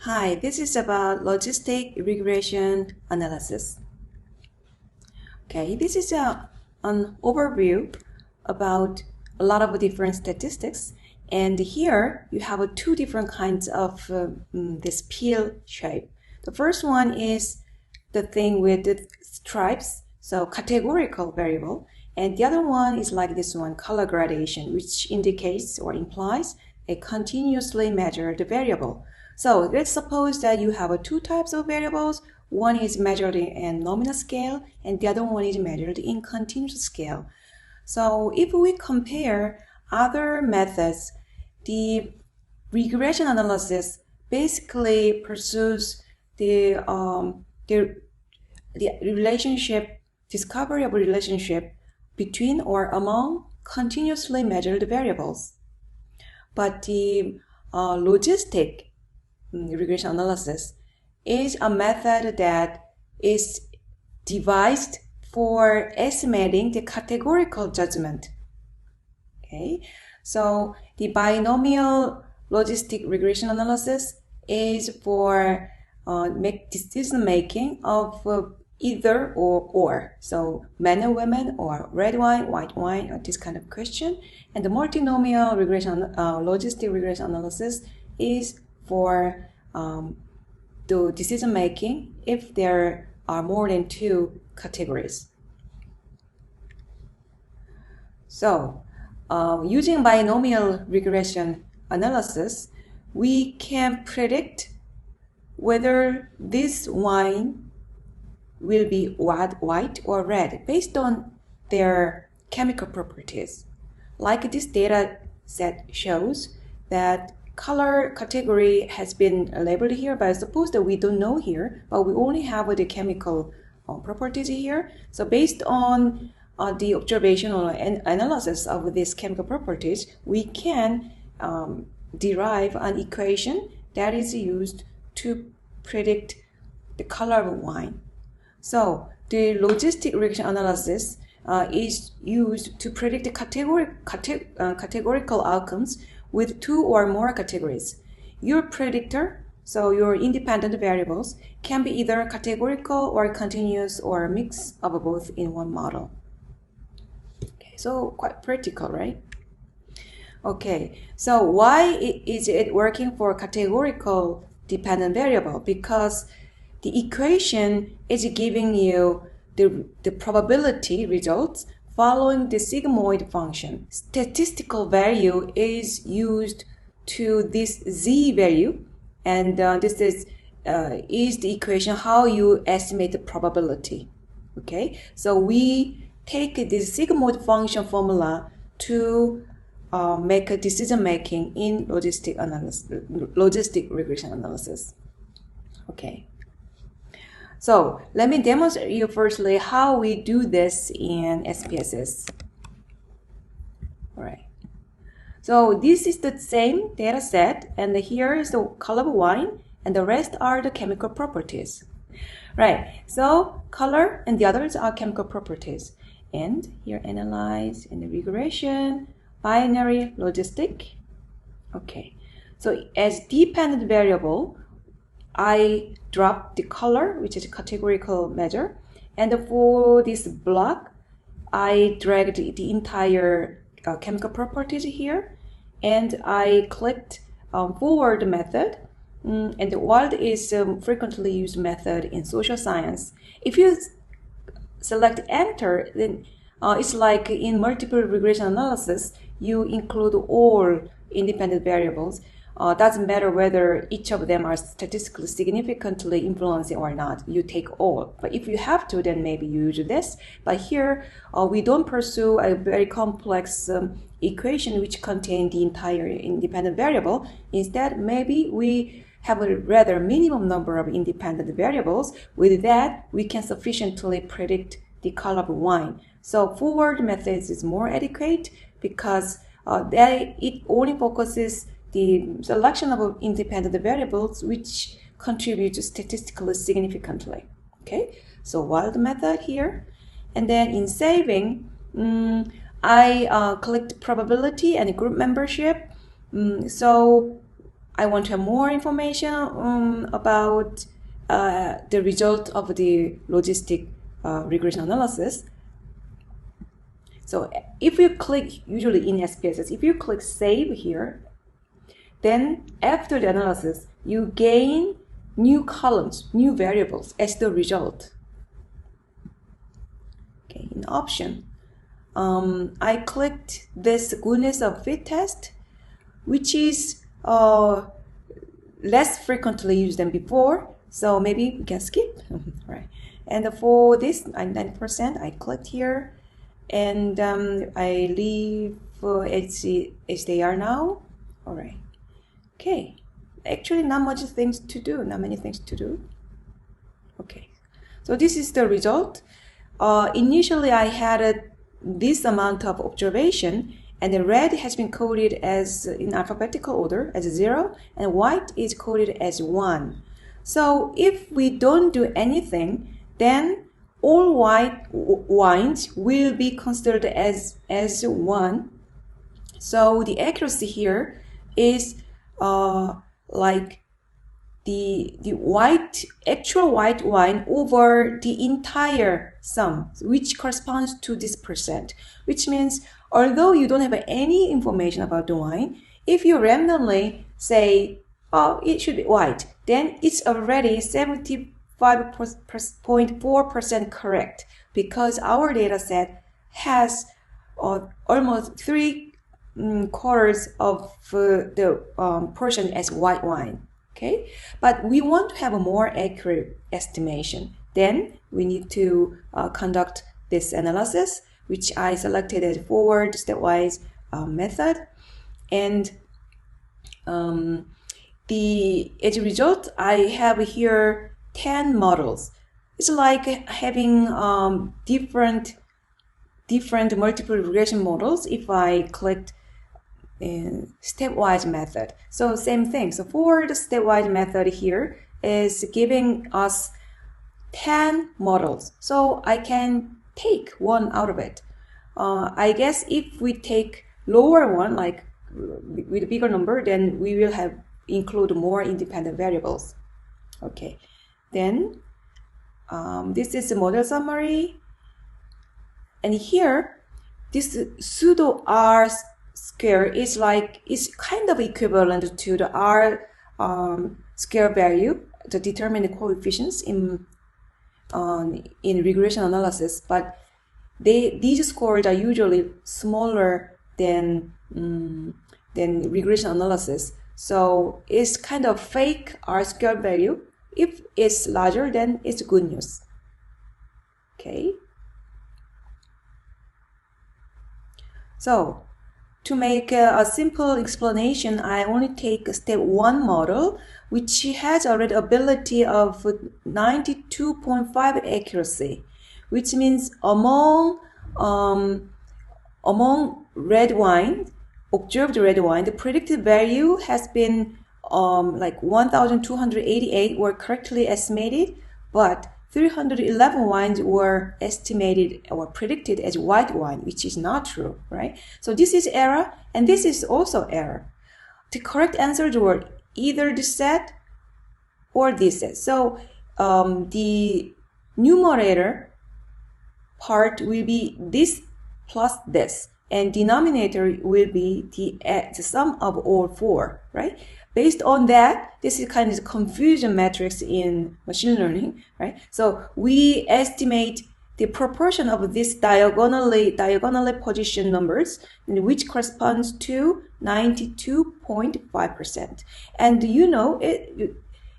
Hi, this is about logistic regression analysis. Okay, this is an overview about a lot of different statistics. And here you have two different kinds of this peel shape. The first one is the thing with the stripes, so categorical variable. And the other one is like this one, color gradation, which indicates or implies a continuously measured variable. So let's suppose that you have two types of variables. One is measured in nominal scale, and the other one is measured in continuous scale. So if we compare other methods, the regression analysis basically pursues the relationship, discovery of a relationship between or among continuously measured variables. But the logistic regression analysis is a method that is devised for estimating the categorical judgment. Okay, so the binomial logistic regression analysis is for decision making of either or. So men and women, or red wine, white wine, or this kind of question. And the multinomial regression, logistic regression analysis is for the decision making if there are more than two categories. So using binomial regression analysis, we can predict whether this wine will be white or red based on their chemical properties. Like this data set shows that color category has been labeled here, but I suppose that we don't know here, but we only have the chemical properties here. So based on the observational analysis of these chemical properties, we can derive an equation that is used to predict the color of wine. So the logistic regression analysis is used to predict the categorical outcomes with two or more categories. Your predictor, so your independent variables, can be either categorical or continuous or a mix of both in one model. Okay, so quite practical, right? Okay, so why is it working for categorical dependent variable? Because the equation is giving you the probability results following the sigmoid function. Statistical value is used to this z value, and this is the equation how you estimate the probability. Okay, so we take this sigmoid function formula to make a decision making in logistic regression analysis. Okay. So let me demonstrate you firstly how we do this in SPSS. All right. So this is the same data set, and here is the color of wine, and the rest are the chemical properties. Right. So color and the others are chemical properties. And here analyze in the regression, binary, logistic. Okay. So as dependent variable, I drop the color, which is a categorical measure, and for this block, I dragged the entire chemical properties here, and I clicked forward method, and the Wald is frequently used method in social science. If you select enter, then it's like in multiple regression analysis, you include all independent variables. Doesn't matter whether each of them are statistically significantly influencing or not. You take all. But if you have to, then maybe you use this. But here, we don't pursue a very complex equation which contains the entire independent variable. Instead, maybe we have a rather minimum number of independent variables. With that, we can sufficiently predict the color of wine. So forward methods is more adequate because it only focuses the selection of independent variables which contribute statistically significantly. Okay, so Wald method here, and then in saving, I clicked probability and group membership. So I want to have more information about the result of the logistic regression analysis. So if you click, usually in SPSS, if you click Save here, then after the analysis, you gain new columns, new variables as the result. Okay, in option, I clicked this goodness of fit test, which is less frequently used than before. So maybe we can skip, right? And for this 90%, I clicked here, and I leave as they are now. All right. Okay. Actually, not many things to do. Okay. So this is the result. Initially, I had this amount of observation, and the red has been coded as in alphabetical order as 0, and white is coded as 1. So if we don't do anything, then all white wines will be considered as 1. So the accuracy here is like the actual white wine over the entire sum, which corresponds to this %, which means although you don't have any information about the wine, if you randomly say, oh, it should be white, then it's already 75.4% correct, because our data set has almost 3/4 of the portion as white wine. Okay, but we want to have a more accurate estimation. Then we need to conduct this analysis, which I selected as forward stepwise method, and as a result, I have here 10 models. It's like having different multiple regression models if I clicked stepwise method. So same thing. So for the stepwise method here is giving us 10 models. So I can take one out of it. I guess if we take lower one, like with a bigger number, then we will have include more independent variables. Okay, then this is the model summary, and here this pseudo R square is kind of equivalent to the R square value, the determined coefficients in regression analysis, but these scores are usually smaller than regression analysis. So it's kind of fake R squared value. If it's larger, then it's good news. Okay. So to make a simple explanation, I only take step 1 model, which has already ability of 92.5 accuracy, which means among red wine, observed red wine, the predicted value has been like 1,288 were correctly estimated, but 311 wines were estimated or predicted as white wine, which is not true, right? So this is error, and this is also error. The correct answers were either this set or this set. So the numerator part will be this plus this, and denominator will be the sum of all 4, right? Based on that, this is kind of confusion matrix in machine learning, right? So we estimate the proportion of this diagonally positioned numbers, which corresponds to 92.5%. And you know,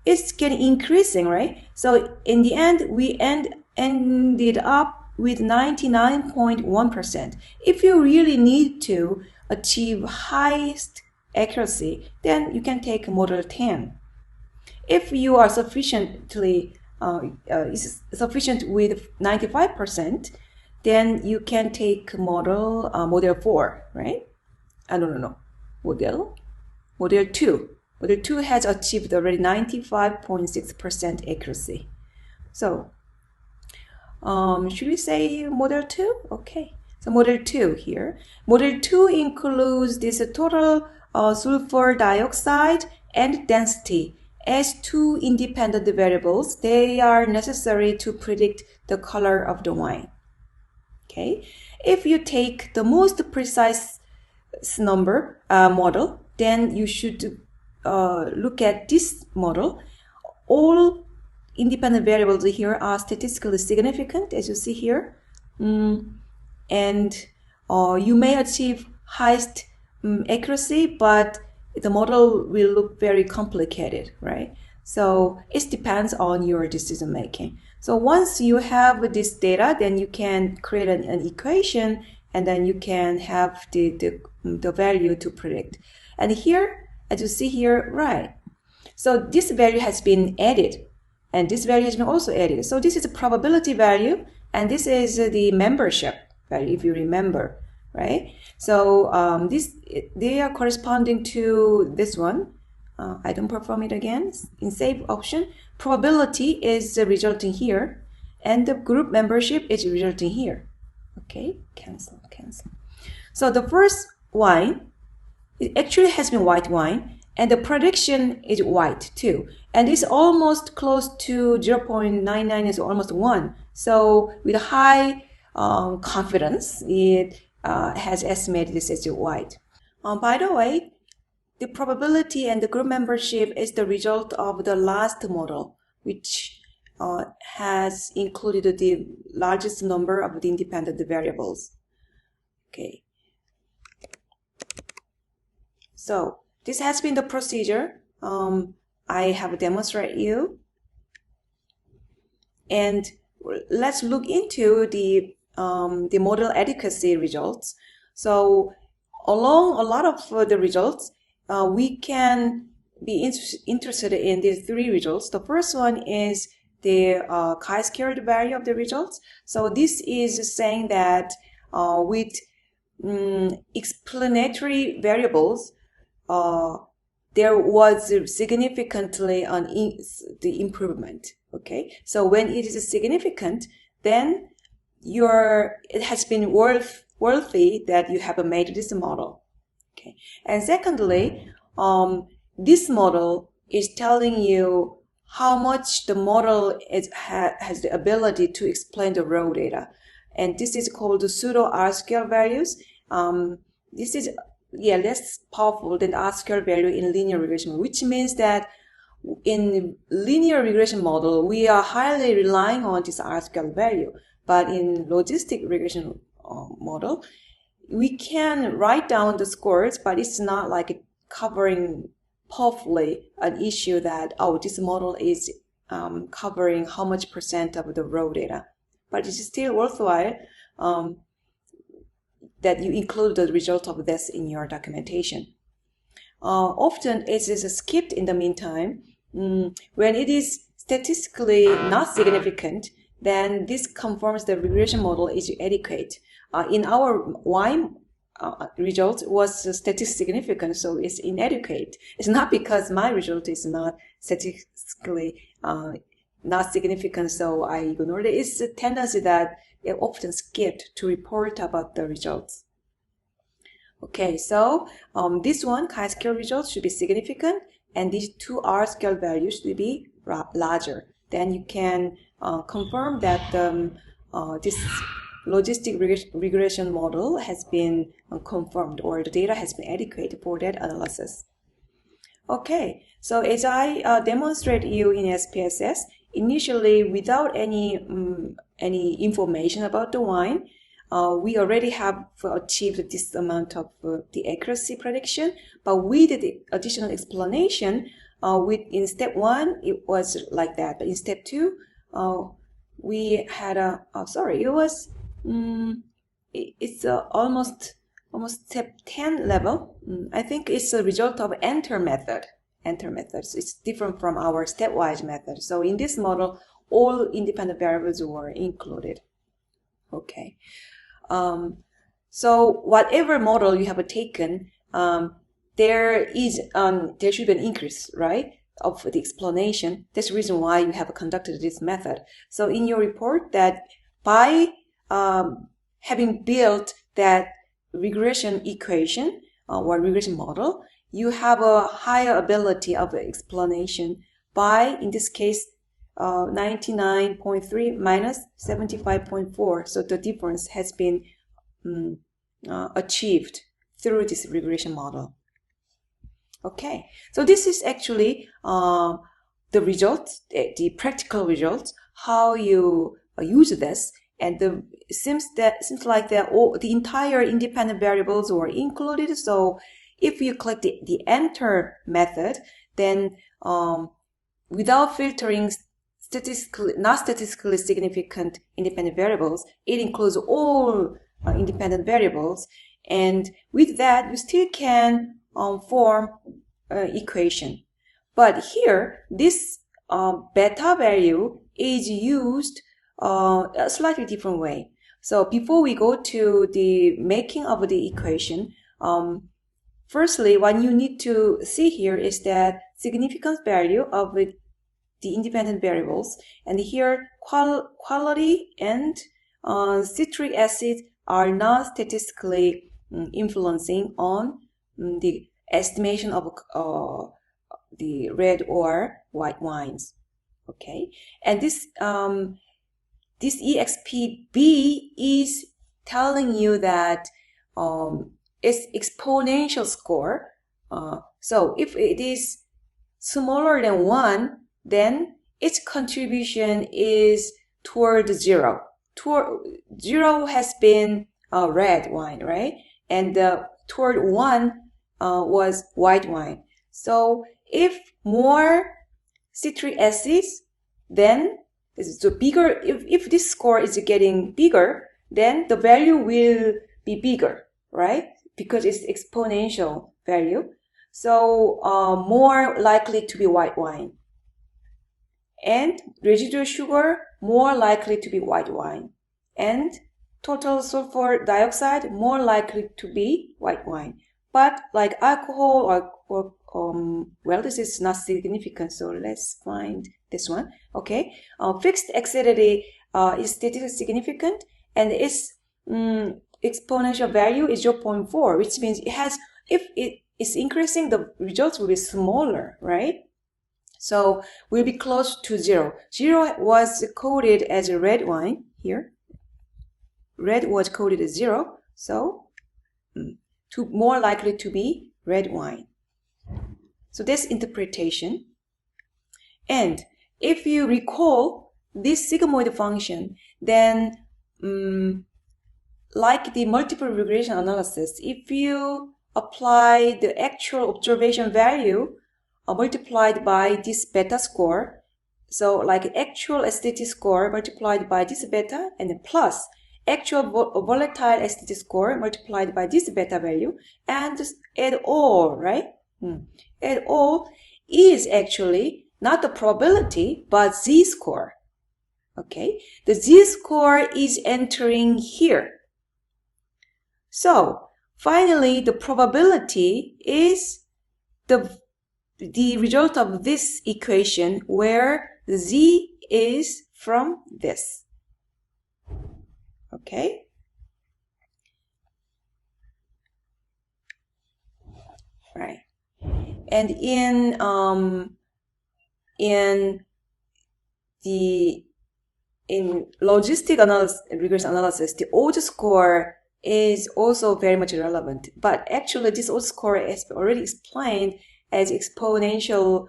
it's getting increasing, right? So in the end, we ended up with 99.1%. If you really need to achieve highest accuracy, then you can take model 10. If you are sufficient with 95%, then you can take model 4, right? No. Model 2. Model 2 has achieved already 95.6% accuracy. So should we say model 2? Okay. So model 2 here. Model 2 includes this total sulfur dioxide and density as two independent variables. They are necessary to predict the color of the wine. Okay, if you take the most precise number model, then you should look at this model. All independent variables here are statistically significant, as you see here, and you may achieve highest accuracy, but the model will look very complicated, right? So it depends on your decision making. So once you have this data, then you can create an equation, and then you can have the value to predict. And here, as you see here, right? So this value has been added, and this value has been also added. So this is a probability value, and this is the membership value, if you remember, right? So they are corresponding to this one. I don't perform it again. In save option, probability is resulting here, and the group membership is resulting here. Okay, cancel. So the first wine, it actually has been white wine, and the prediction is white too, and it's almost close to 0.99, is almost 1. So with high confidence, it has estimated this as white. By the way, the probability and the group membership is the result of the last model, which has included the largest number of the independent variables. Okay. So this has been the procedure. I have demonstrated you. And let's look into the model adequacy results. So along a lot of the results, we can be interested in these three results. The first one is the chi-squared value of the results. So this is saying that with explanatory variables, there was significantly the improvement. Okay, so when it is significant, then it has been worthy that you have made this model. Okay, and secondly, this model is telling you how much the model has the ability to explain the raw data, and this is called the pseudo R-square values. This is less powerful than R-square value in linear regression, which means that in linear regression model, we are highly relying on this R-square value, but in logistic regression model, we can write down the scores, but it's not like covering powerfully an issue that, oh, this model is covering how much % of the raw data. But it's still worthwhile that you include the result of this in your documentation. Often it is skipped in the meantime. When it is statistically not significant, then this confirms the regression model is adequate. In our Y result was statistically significant, so it's inadequate. It's not because my result is not statistically not significant, so I ignored it. It's a tendency that it often skipped to report about the results. Okay, so this one, chi-square results should be significant, and these two R-square values should be larger. Then you can confirm that this logistic regression model has been confirmed, or the data has been adequate for that analysis. Okay, so as I demonstrate you in SPSS, initially without any information about the wine, we already have achieved this amount of the accuracy prediction, but with the additional explanation, in step 1 it was like that, but in step 2 we had it's almost step 10 level. I think it's a result of enter methods. It's different from our stepwise method. So in this model, all independent variables were included. Okay. So whatever model you have taken, there should be an increase, right, of the explanation. That's the reason why you have conducted this method. So in your report, that by having built that regression equation or regression model, you have a higher ability of explanation by, in this case, 99.3 minus 75.4. So the difference has been achieved through this regression model. Okay, so this is actually the results, the practical results, how you use this, and it seems like the entire independent variables were included. So if you click the enter method, then without filtering not statistically significant independent variables, it includes all independent variables, and with that you still can form equation. But here this beta value is used a slightly different way. So before we go to the making of the equation, firstly, what you need to see here is that significance value of the independent variables, and here quality and citric acid are not statistically influencing on the estimation of the red or white wines. Okay, and this EXPB is telling you that it's exponential score. So if it is smaller than 1, then its contribution is toward 0. Zero has been red wine, right? And toward 1 was white wine. So if more citric acids, then so bigger. If this score is getting bigger, then the value will be bigger, right? Because it's exponential value. So more likely to be white wine. And residual sugar, more likely to be white wine. And total sulfur dioxide, more likely to be white wine. But like alcohol or well, this is not significant, so let's find this one. Okay, fixed acidity is statistically significant, and its exponential value is 0.4, which means it has, if it is increasing, the results will be smaller, right? So we'll be close to 0. 0 was coded as a red wine here. Red was coded as 0, so more likely to be red wine. So that's interpretation. And if you recall this sigmoid function, then like the multiple regression analysis, if you apply the actual observation value multiplied by this beta score, so like actual STT score multiplied by this beta, and then plus actual volatile STT score multiplied by this beta value, and just add all, right? Add all is actually not the probability, but z-score. Okay, the z-score is entering here. So finally, the probability is the result of this equation where the z is from this. Okay. Right. And in logistic analysis, regression analysis, the odds score is also very much relevant. But actually, this odds score is already explained as exponential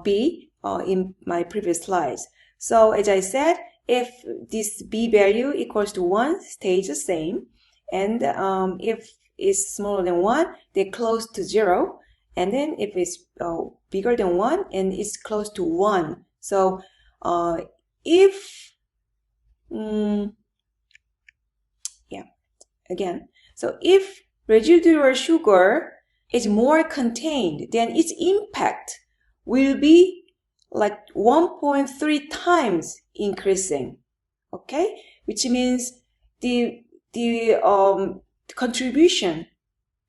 b in my previous slides. So as I said, if this b value equals to 1, stays the same, and if it's smaller than 1, they're close to 0, and then if it's bigger than 1 and it's close to 1. So if so if residual sugar is more contained, then its impact will be like 1.3 times increasing. Okay, which means the contribution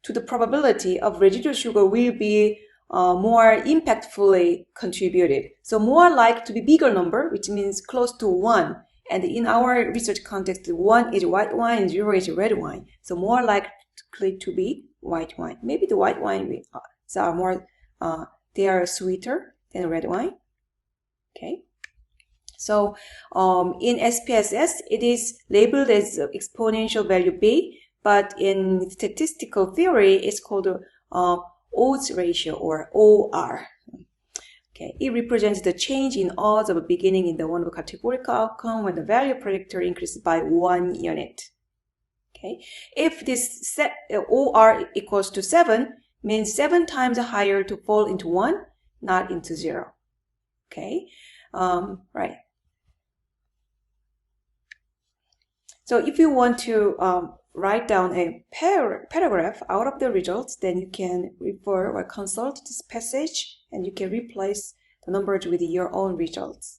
to the probability of residual sugar will be more impactfully contributed. So more likely to be bigger number, which means close to 1. And in our research context, 1 is white wine and 0 is red wine. So more likely to be white wine. Maybe the white wine are more, they are sweeter than red wine. Okay. So in SPSS, it is labeled as exponential value B, but in statistical theory, it's called odds ratio, or OR. Okay, it represents the change in odds of a beginning in the one categorical outcome when the value predictor increases by 1 unit. Okay, if this set OR equals to 7, means 7 times higher to fall into 1, not into 0. Okay, right. So if you want to write down a paragraph out of the results, then you can refer or consult this passage, and you can replace the numbers with your own results.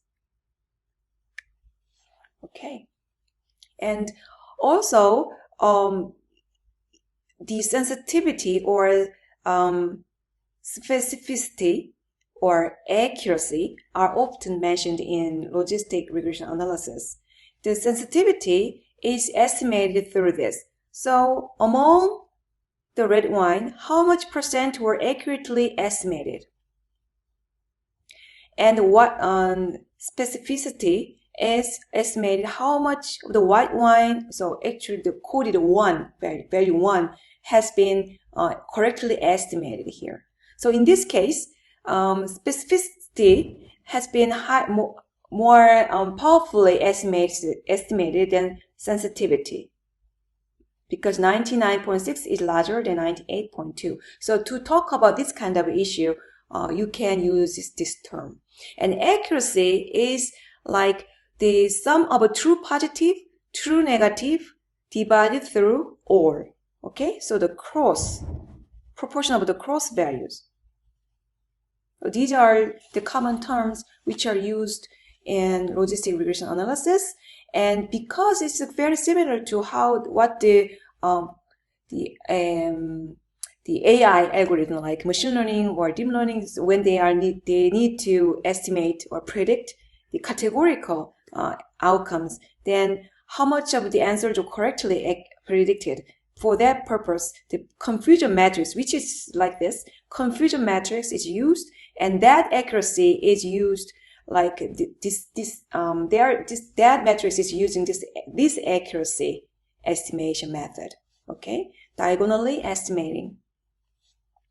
Okay. And also, the sensitivity or specificity or accuracy are often mentioned in logistic regression analysis. The sensitivity is estimated through this. So among the red wine, how much percent were accurately estimated? And what specificity is estimated how much of the white wine, so actually the coded 1, value 1, has been correctly estimated here. So in this case, specificity has been more powerfully estimated than sensitivity, because 99.6 is larger than 98.2. So to talk about this kind of issue, you can use this term. And accuracy is like the sum of a true positive, true negative, divided through all. Okay, so the proportion of the cross values. So these are the common terms which are used in logistic regression analysis, and because it's very similar to what the AI algorithm like machine learning or deep learning, when they need to estimate or predict the categorical outcomes, then how much of the answers are correctly predicted. For that purpose, the confusion matrix, which is like this, confusion matrix is used, and that accuracy is used like that matrix is using this accuracy estimation method. Okay, diagonally estimating.